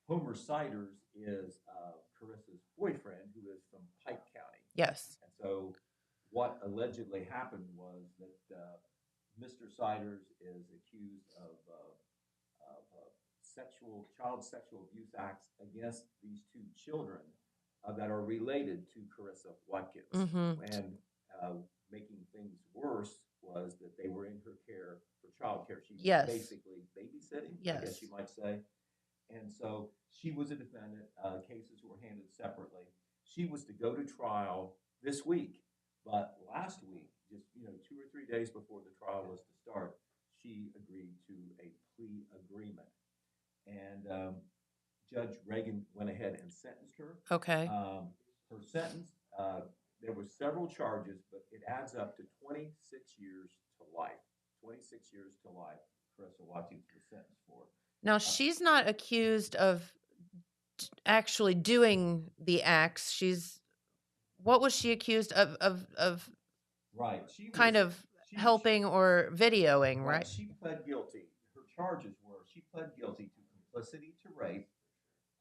Homer Siders is Carissa's boyfriend, who is from Pike County. Yes. And so what allegedly happened was that Mr. Siders is accused of child sexual abuse acts against these two children that are related to Carissa Watkins. And making things worse was that they were in her care for child care. She was basically babysitting, I guess you might say. And so she was a defendant. Cases were handled separately. She was to go to trial this week, but last week, just 2 or 3 days before the trial was to start, she agreed to a plea agreement. And Judge Reagan went ahead and sentenced her. Okay. Her sentence, there were several charges, but it adds up to 26 years to life. 26 years to life, Carissa Watkins was sentenced for. Now, she's not accused of actually doing the acts. What was she accused of right. Helping or videoing, right? She pled guilty. Her charges were she pled guilty to complicity to rape,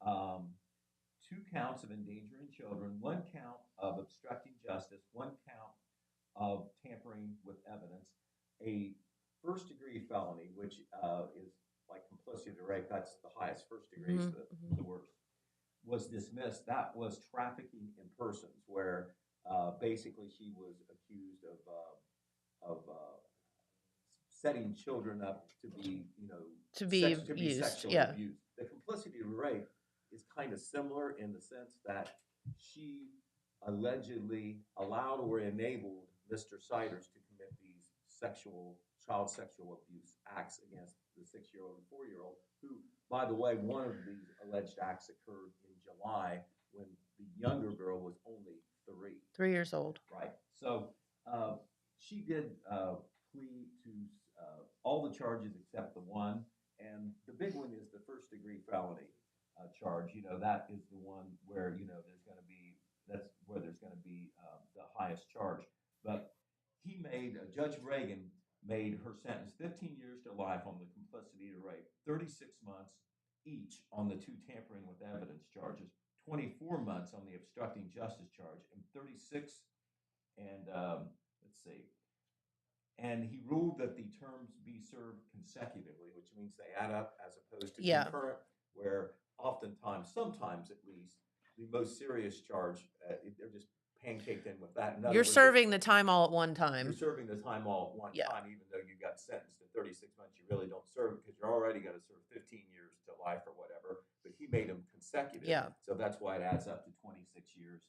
2 counts of endangering children, 1 count of obstructing justice, 1 count of tampering with evidence, a first-degree felony, which is like complicity to rape. That's the highest. First degree is the worst. Was dismissed. That was trafficking in persons, where basically she was accused of setting children up to be, to be sexually abused. The complicity to rape is kind of similar in the sense that she allegedly allowed or enabled Mr. Siders to commit these child sexual abuse acts against the 6-year-old and 4-year-old, who, by the way, one of these alleged acts occurred in July when the younger girl was only 3. 3 years old. Right. So she did plea to all the charges except the one, and the big one is the first-degree felony charge. That is the one where there's going to be the highest charge. But Judge Reagan made her sentence 15 years to life on the complicity to rape, 36 months each on the 2 tampering with evidence charges, 24 months on the obstructing justice charge, and 36 and and he ruled that the terms be served consecutively, which means they add up as opposed to concurrent, where sometimes at least, the most serious charge, they're just pancaked in with that. You're serving the time all at one time. You're serving the time all at one time, even though you got sentenced to 36 months. You really don't serve it because you're already going to serve 15 years to life or whatever. But he made them consecutive. Yeah. So that's why it adds up to 26 years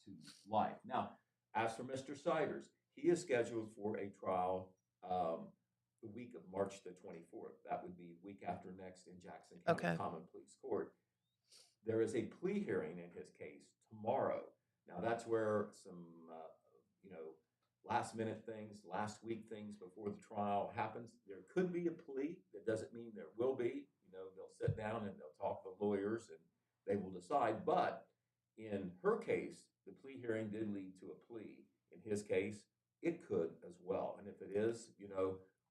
to life. Now, as for Mr. Siders, he is scheduled for a trial the week of March the 24th. That would be week after next in Jackson County Common Pleas Court. There is a plea hearing in his case tomorrow. Now, that's where some, last-minute things, last-week things before the trial happens. There could be a plea. That doesn't mean there will be. They'll sit down and they'll talk to lawyers and they will decide. But in her case, the plea hearing did lead to a plea. In his case, it could as well. And if it is,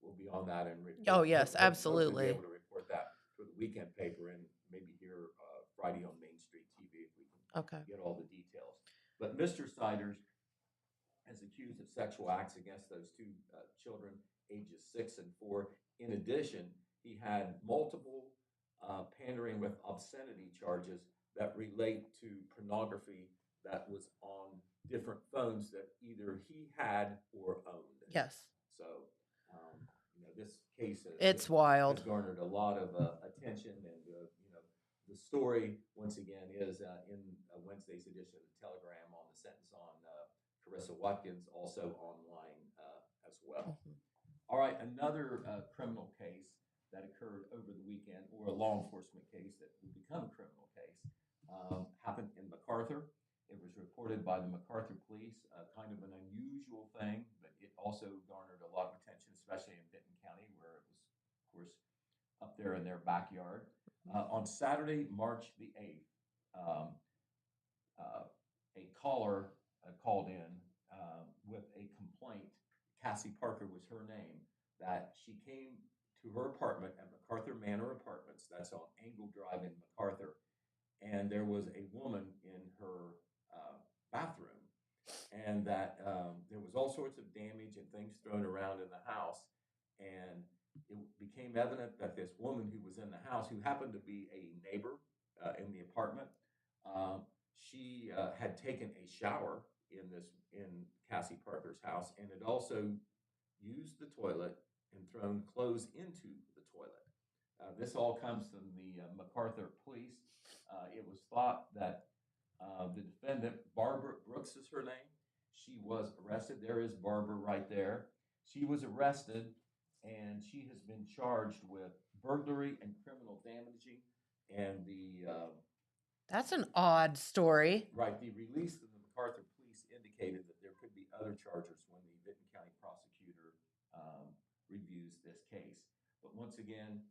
we'll be on that and report. Oh, yes, absolutely. We'll be able to report that for the weekend paper and maybe here Friday on Main Street TV if we can get all the details. But Mr. Siders, is accused of sexual acts against those two children, ages 6 and 4. In addition, he had multiple pandering with obscenity charges that relate to pornography that was on different phones that either he had or owned. Yes. So, this case It's wild. has garnered a lot of attention, and the story once again is in Wednesday's edition of the Telegram on the sentence on Carissa Watkins, also online as well. Mm-hmm. All right, another criminal case that occurred over the weekend, or a law enforcement case that will become a criminal case, happened in MacArthur. It was reported by the MacArthur police, kind of an unusual thing, but it also garnered a lot of attention, especially in Benton County, where it was, of course, up there in their backyard. On Saturday, March the 8th, a caller called in with a complaint. Cassie Parker was her name, that she came to her apartment at MacArthur Manor Apartments, that's on Angle Drive in MacArthur, and there was a woman in her bathroom, and that there was all sorts of damage and things thrown around in the house, and it became evident that this woman who was in the house, who happened to be a neighbor in the apartment, she had taken a shower in Cassie Parker's house, and had also used the toilet and thrown clothes into the toilet. This all comes from the MacArthur police. It was thought that the defendant, Barbara Brooks is her name, she was arrested. There is Barbara right there. She was arrested, and she has been charged with burglary and criminal damaging. And that's an odd story. Right. The release of the MacArthur police indicated that there could be other charges when the Benton County prosecutor reviews this case. But once again,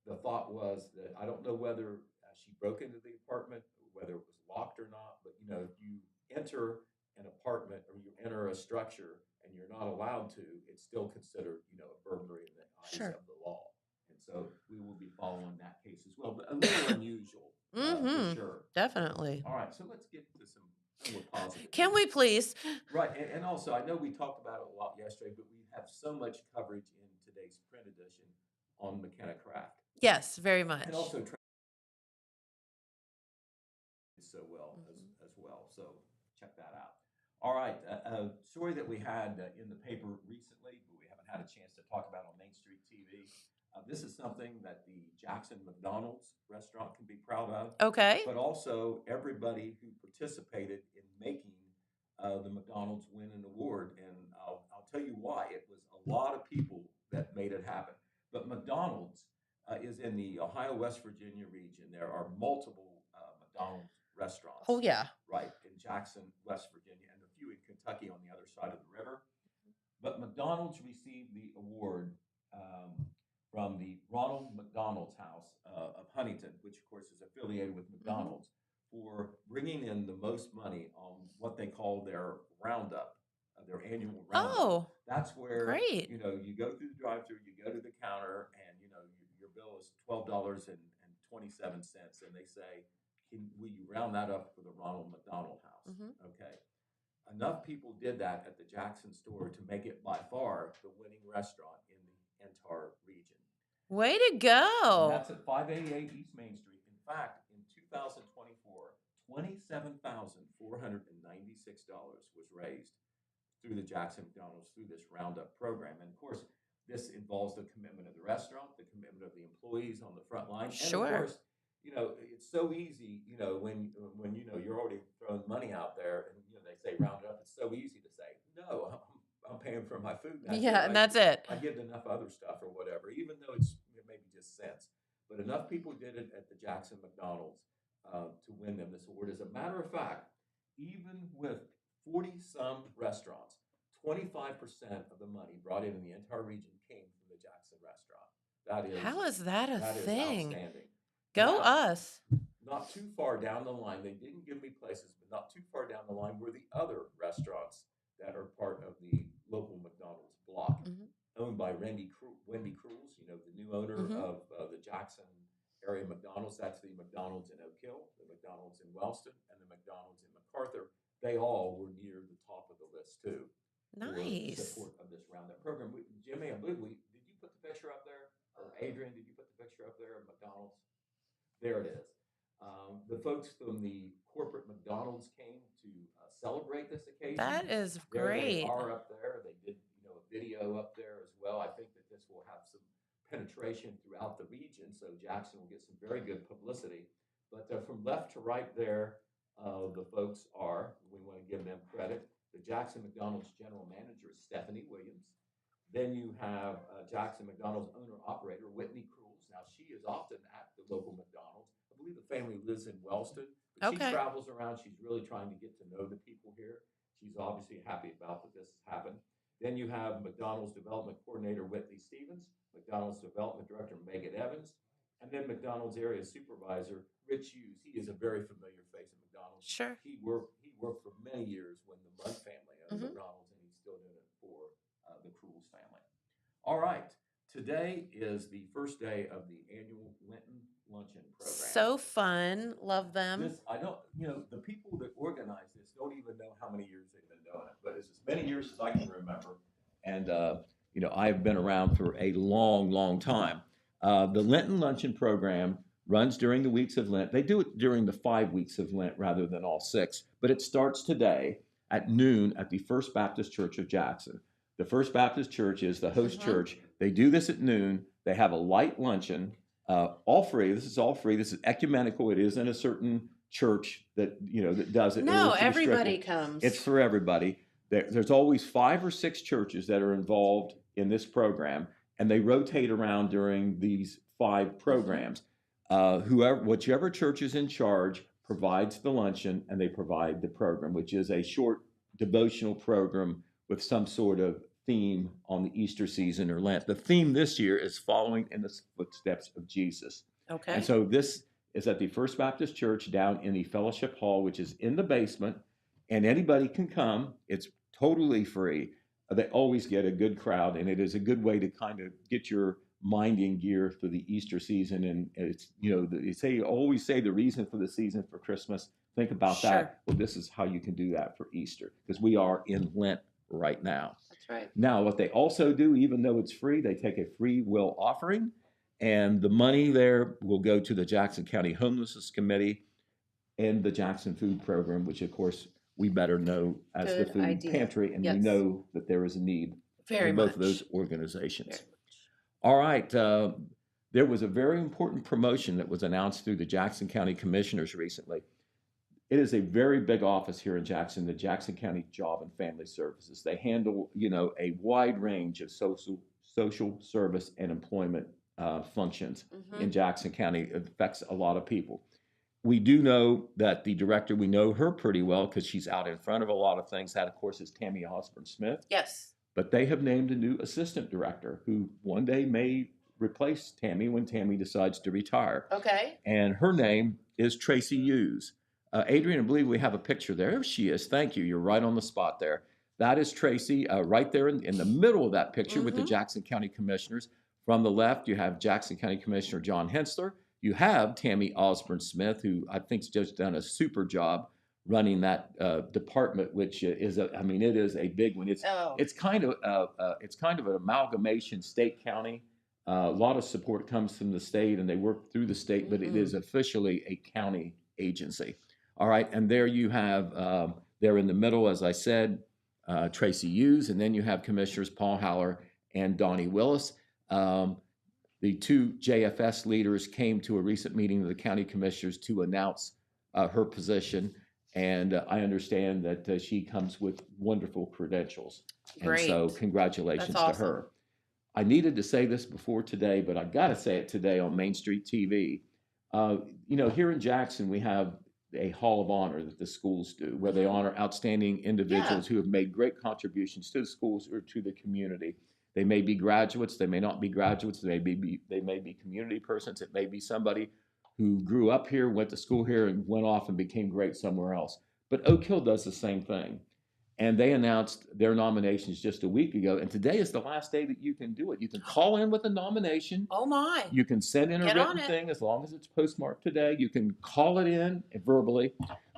the thought was that I don't know whether she broke into the apartment, whether it was locked or not, but if you enter an apartment or you enter a structure and you're not allowed to, it's still considered, a burglary in the eyes of the law. And so we will be following that case as well, but a little unusual, for sure. Definitely. All right, so let's get to some more positive. Can we please? Right, and also I know we talked about it a lot yesterday, but we have so much coverage in today's print edition on McKenna Craft. Yes, very much. And also so well as well. So check that out. All right, a story that we had in the paper recently, but we haven't had a chance to talk about on Main Street TV. This is something that the Jackson McDonald's restaurant can be proud of. Okay. But also everybody who participated in making the McDonald's win an award. And I'll tell you why. It was a lot of people that made it happen. But McDonald's is in the Ohio, West Virginia region. There are multiple McDonald's restaurants. Oh, yeah. Right, in Jackson, West Virginia, and a few in Kentucky on the other side of the river. But McDonald's received the award from the Ronald McDonald's House of Huntington, which of course is affiliated with McDonald's, for bringing in the most money on what they call their roundup, their annual roundup. Oh, that's where great. You go through the drive-through, you go to the counter, and your bill is $12.27, and they say, will you round that up for the Ronald McDonald House? Okay. Enough people did that at the Jackson store to make it by far the winning restaurant in the entire region. Way to go. And that's at 588 East Main Street. In fact, in 2024, $27,496 was raised through the Jackson McDonald's through this Roundup program. And of course, this involves the commitment of the restaurant, the commitment of the employees on the front line. Sure. And of course, it's so easy, when you're already throwing money out there and, they say round it up, it's so easy to say, no, I'm paying for my food. And that's it. I give enough other stuff or whatever, even though it's maybe just cents. But enough people did it at the Jackson McDonald's to win them this award. As a matter of fact, even with 40-some restaurants, 25% of the money brought in the entire region came from the Jackson restaurant. How is that a thing? Is outstanding. Go now, us. Not too far down the line, they didn't give me places, but not too far down the line were the other restaurants that are part of the local McDonald's block, owned by Wendy Cruels, the new owner of the Jackson area McDonald's. That's the McDonald's in Oak Hill, the McDonald's in Wellston, and the McDonald's in MacArthur. They all were near the top list too. Nice. For support of this roundup program. Jimmy, I believe did you put the picture up there? Or Adrian, did you put the picture up there of McDonald's? There it is. The folks from the corporate McDonald's came to celebrate this occasion. That is There they great. are up there. They did, a video up there as well. I think that this will have some penetration throughout the region, so Jackson will get some very good publicity. But from left to right there, the folks are, we want to give them credit. The Jackson McDonald's general manager is Stephanie Williams. Then you have Jackson McDonald's owner-operator, Whitney Cruels. Now, she is often at the local McDonald's. I believe the family lives in Wellston, but she travels around. She's really trying to get to know the people here. She's obviously happy about that this has happened. Then you have McDonald's Development Coordinator, Whitley Stevens, McDonald's Development Director, Megan Evans, and then McDonald's Area Supervisor, Rich Hughes. He is a very familiar face at McDonald's. Sure. He worked for many years when the Mudd family owned McDonald's, and he's still doing it for the Cruels family. All right. Today is the first day of the annual Lenten Luncheon program. So fun. Love them. I don't, the people that organize this don't even know how many years they've been doing it, but it's as many years as I can remember. And, I've been around for a long, long time. The Lenten Luncheon program runs during the weeks of Lent. They do it during the 5 weeks of Lent rather than all 6, but it starts today at noon at the First Baptist Church of Jackson. The First Baptist Church is the host church. They do this at noon. They have a light luncheon, all free. This is all free. This is ecumenical. It isn't a certain church that that does it. No, everybody comes. It's for everybody. There's always 5 or 6 churches that are involved in this program, and they rotate around during these 5 programs. Whichever church is in charge provides the luncheon, and they provide the program, which is a short devotional program with some sort of theme on the Easter season or Lent. The theme this year is following in the footsteps of Jesus. Okay. And so this is at the First Baptist Church down in the Fellowship Hall, which is in the basement, and anybody can come. It's totally free. They always get a good crowd, and it is a good way to kind of get your mind in gear for the Easter season. And it's, always say the reason for the season for Christmas. Think about that. Well, this is how you can do that for Easter, because we are in Lent right now. That's right. Now, what they also do, even though it's free, they take a free will offering, and the money there will go to the Jackson County Homelessness Committee and the Jackson Food Program, which, of course, we better know as the food pantry, and we know that there is a need in both of those organizations. All right. There was a very important promotion that was announced through the Jackson County Commissioners recently. It is a very big office here in Jackson, the Jackson County Job and Family Services. They handle, a wide range of social service and employment functions in Jackson County. It affects a lot of people. We do know that the director, we know her pretty well because she's out in front of a lot of things. That, of course, is Tammy Osborne-Smith. Yes. But they have named a new assistant director who one day may replace Tammy when Tammy decides to retire. Okay. And her name is Tracy Hughes. Adrian, I believe we have a picture there. There she is. Thank you. You're right on the spot there. That is Tracy right there in the middle of that picture with the Jackson County Commissioners. From the left, you have Jackson County Commissioner John Hensler. You have Tammy Osborne-Smith, who I think's just done a super job running that department, which it is a big one. It's kind of an amalgamation state-county. A lot of support comes from the state, and they work through the state, but it is officially a county agency. All right, and there you have, there in the middle, as I said, Tracy Hughes, and then you have Commissioners Paul Haller and Donnie Willis. The 2 JFS leaders came to a recent meeting of the county commissioners to announce her position, and I understand that she comes with wonderful credentials. Great. And so congratulations That's to her. I needed to say this before today, but I got to say it today on Main Street TV. Here in Jackson, we have a Hall of Honor that the schools do, where they honor outstanding individuals who have made great contributions to the schools or to the community. They may be graduates, they may not be graduates, they may be community persons, it may be somebody who grew up here, went to school here, and went off and became great somewhere else. But Oak Hill does the same thing. And they announced their nominations just a week ago, and today is the last day that you can do it. You can call in with a nomination. Oh my. You can send in a written thing as long as it's postmarked today. You can call it in verbally,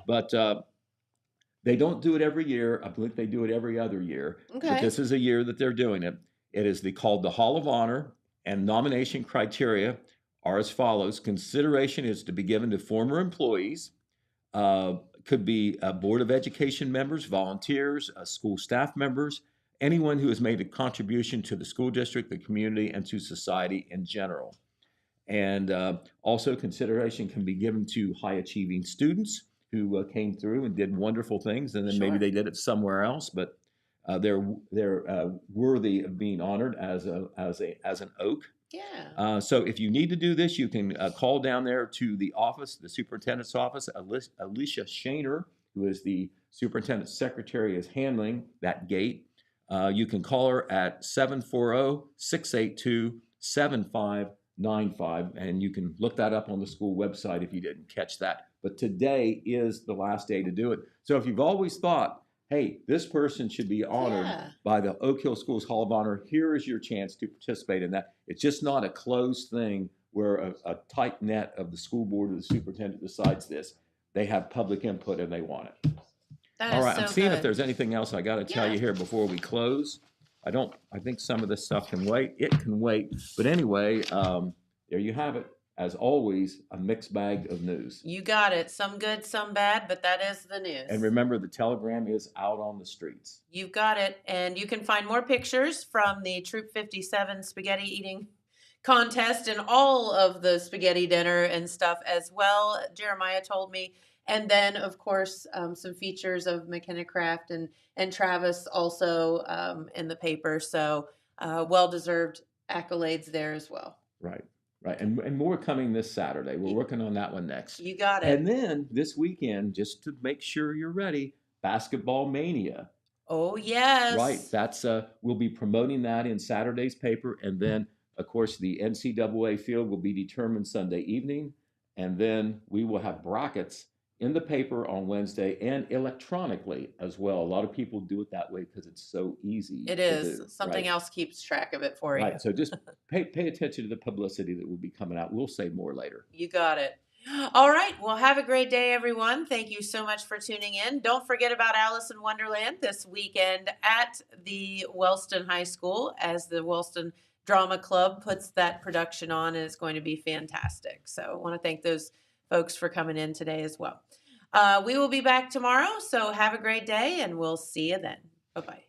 but They don't do it every year. I believe they do it every other year. Okay. But this is a year that they're doing it. It is called the Hall of Honor, and nomination criteria are as follows. Consideration is to be given to former employees, could be Board of Education members, volunteers, school staff members, anyone who has made a contribution to the school district, the community, and to society in general. And also consideration can be given to high-achieving students who came through and did wonderful things, and then maybe they did it somewhere else, but they're worthy of being honored as an oak. Yeah. So if you need to do this, you can call down there to the office, the superintendent's office. Alicia Shaner, who is the superintendent's secretary, is handling that gate. You can call her at 740-682-7595, and you can look that up on the school website if you didn't catch that. But today is the last day to do it. So if you've always thought, hey, this person should be honored by the Oak Hill Schools Hall of Honor, here is your chance to participate in that. It's just not a closed thing where a tight net of the school board or the superintendent decides this. They have public input and they want it. All right, I'm seeing if there's anything else I got to tell you here before we close. I think some of this stuff can wait. It can wait. But anyway, there you have it. As always, a mixed bag of news. You got it. Some good, some bad, but that is the news. And remember, the Telegram is out on the streets. You've got it. And you can find more pictures from the Troop 57 spaghetti eating contest and all of the spaghetti dinner and stuff as well, Jeremiah told me. And then, of course, some features of McKenna Craft and Travis also in the paper. So well-deserved accolades there as well. Right. Right, and more coming this Saturday. We're working on that one next. You got it. And then this weekend, just to make sure you're ready, Basketball Mania. Oh, yes. Right, that's we'll be promoting that in Saturday's paper, and then, of course, the NCAA field will be determined Sunday evening, and then we will have brackets in the paper on Wednesday and electronically as well. A lot of people do it that way because it's so easy. It is. Something else keeps track of it for you. Right. So just pay attention to the publicity that will be coming out. We'll say more later. You got it. All right. Well, have a great day, everyone. Thank you so much for tuning in. Don't forget about Alice in Wonderland this weekend at the Wellston High School as the Wellston Drama Club puts that production on, and it's going to be fantastic. So I want to thank those folks for coming in today as well. We will be back tomorrow, so have a great day, and we'll see you then. Bye-bye.